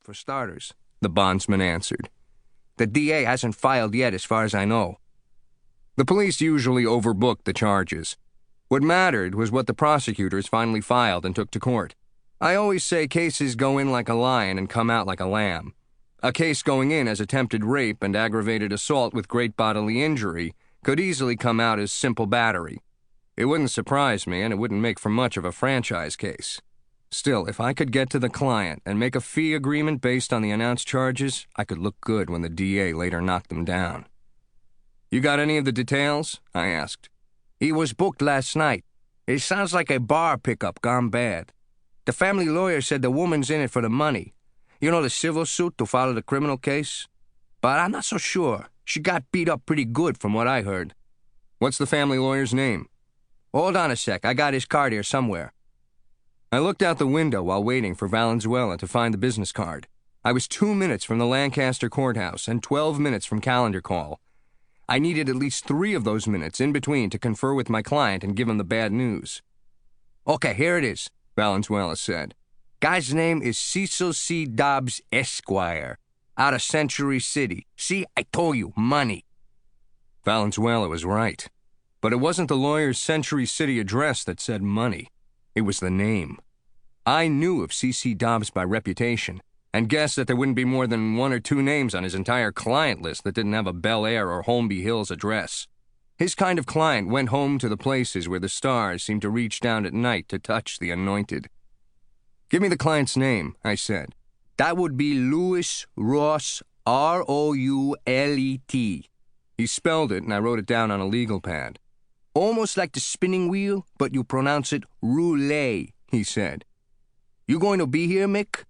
for starters, the bondsman answered. The DA hasn't filed yet as far as I know. The police usually overbooked the charges. What mattered was what the prosecutors finally filed and took to court. I always say cases go in like a lion and come out like a lamb. A case going in as attempted rape and aggravated assault with great bodily injury could easily come out as simple battery. It wouldn't surprise me, and it wouldn't make for much of a franchise case. Still, if I could get to the client and make a fee agreement based on the announced charges, I could look good when the DA later knocked them down. You got any of the details? I asked. He was booked last night. It sounds like a bar pickup gone bad. The family lawyer said the woman's in it for the money. You know, the civil suit to follow the criminal case? But I'm not so sure. She got beat up pretty good from what I heard. What's the family lawyer's name? Hold on a sec. I got his card here somewhere. I looked out the window while waiting for Valenzuela to find the business card. I was 2 minutes from the Lancaster courthouse and 12 minutes from calendar call. I needed at least 3 of those minutes in between to confer with my client and give him the bad news. Okay, here it is, Valenzuela said. Guy's name is Cecil C. Dobbs, Esquire, out of Century City. See, I told you, money. Valenzuela was right. But it wasn't the lawyer's Century City address that said money. It was the name. I knew of C.C. Dobbs by reputation, and guessed that there wouldn't be more than 1 or 2 names on his entire client list that didn't have a Bel Air or Holmby Hills address. His kind of client went home to the places where the stars seemed to reach down at night to touch the anointed. Give me the client's name, I said. That would be Louis Ross, Roulet. He spelled it, and I wrote it down on a legal pad. Almost like the spinning wheel, but you pronounce it roulette, he said. You going to be here, Mick?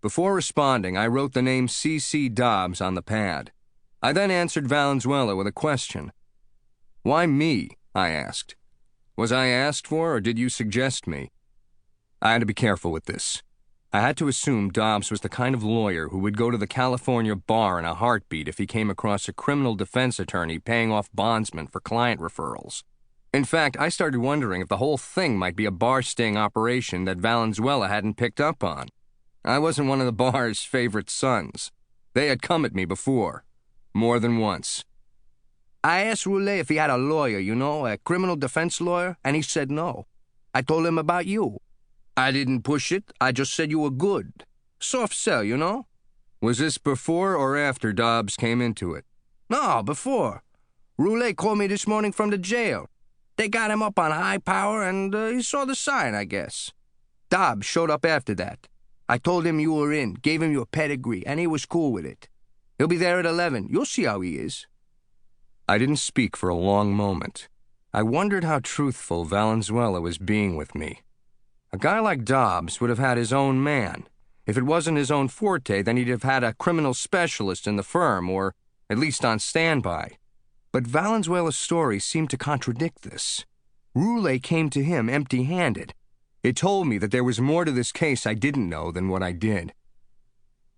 Before responding, I wrote the name C.C. Dobbs on the pad. I then answered Valenzuela with a question. Why me? I asked. Was I asked for, or did you suggest me? I had to be careful with this. I had to assume Dobbs was the kind of lawyer who would go to the California bar in a heartbeat if he came across a criminal defense attorney paying off bondsmen for client referrals. In fact, I started wondering if the whole thing might be a bar sting operation that Valenzuela hadn't picked up on. I wasn't one of the bar's favorite sons. They had come at me before. More than once. I asked Roulet if he had a lawyer, a criminal defense lawyer, and he said no. I told him about you. I didn't push it, I just said you were good. Soft sell, Was this before or after Dobbs came into it? No, before. Roulet called me this morning from the jail. They got him up on high power, and he saw the sign, I guess. Dobbs showed up after that. I told him you were in, gave him your pedigree, and he was cool with it. He'll be there at 11. You'll see how he is. I didn't speak for a long moment. I wondered how truthful Valenzuela was being with me. A guy like Dobbs would have had his own man. If it wasn't his own forte, then he'd have had a criminal specialist in the firm, or at least on standby. But Valenzuela's story seemed to contradict this. Roulet came to him empty-handed. It told me that there was more to this case I didn't know than what I did.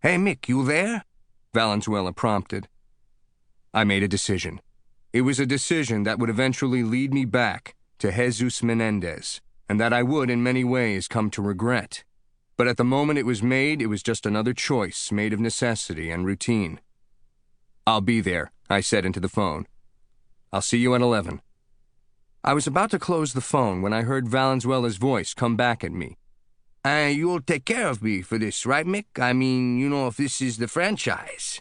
Hey, Mick, you there? Valenzuela prompted. I made a decision. It was a decision that would eventually lead me back to Jesus Menendez, and that I would in many ways come to regret. But at the moment it was made, it was just another choice made of necessity and routine. I'll be there, I said into the phone. I'll see you at 11. I was about to close the phone when I heard Valenzuela's voice come back at me. You'll take care of me for this, right, Mick? I mean, if this is the franchise.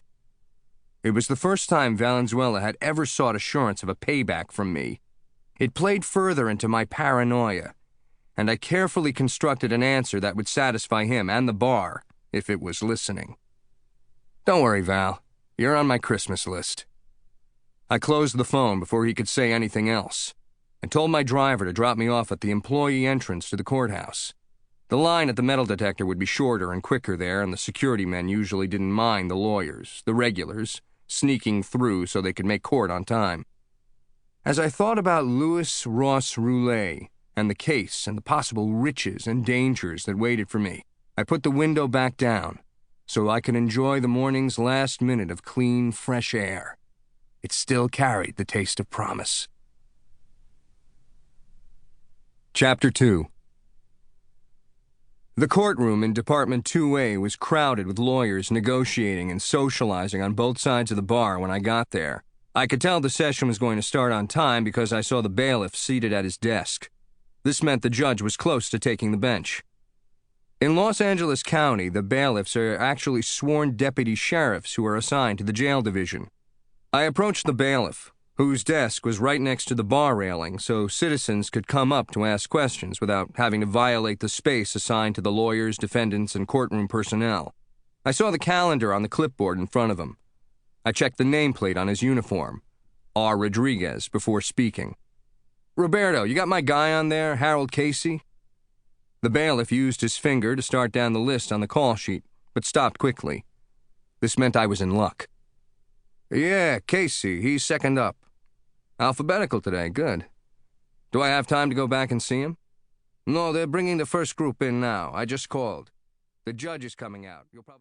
It was the first time Valenzuela had ever sought assurance of a payback from me. It played further into my paranoia, and I carefully constructed an answer that would satisfy him and the bar, if it was listening. Don't worry, Val. You're on my Christmas list. I closed the phone before he could say anything else, and told my driver to drop me off at the employee entrance to the courthouse. The line at the metal detector would be shorter and quicker there, and the security men usually didn't mind the lawyers, the regulars, sneaking through so they could make court on time. As I thought about Louis Ross Roulet and the case and the possible riches and dangers that waited for me, I put the window back down so I could enjoy the morning's last minute of clean, fresh air. It still carried the taste of promise. Chapter 2. The courtroom in Department 2A was crowded with lawyers negotiating and socializing on both sides of the bar when I got there. I could tell the session was going to start on time because I saw the bailiff seated at his desk. This meant the judge was close to taking the bench. In Los Angeles County, the bailiffs are actually sworn deputy sheriffs who are assigned to the jail division. I approached the bailiff, whose desk was right next to the bar railing, so citizens could come up to ask questions without having to violate the space assigned to the lawyers, defendants, and courtroom personnel. I saw the calendar on the clipboard in front of him. I checked the nameplate on his uniform, R. Rodriguez, before speaking. "Roberto, you got my guy on there, Harold Casey?" The bailiff used his finger to start down the list on the call sheet, but stopped quickly. This meant I was in luck. "Yeah, Casey, he's second up. Alphabetical today, good. Do I have time to go back and see him?" "No, they're bringing the first group in now. I just called. The judge is coming out. You'll probably..."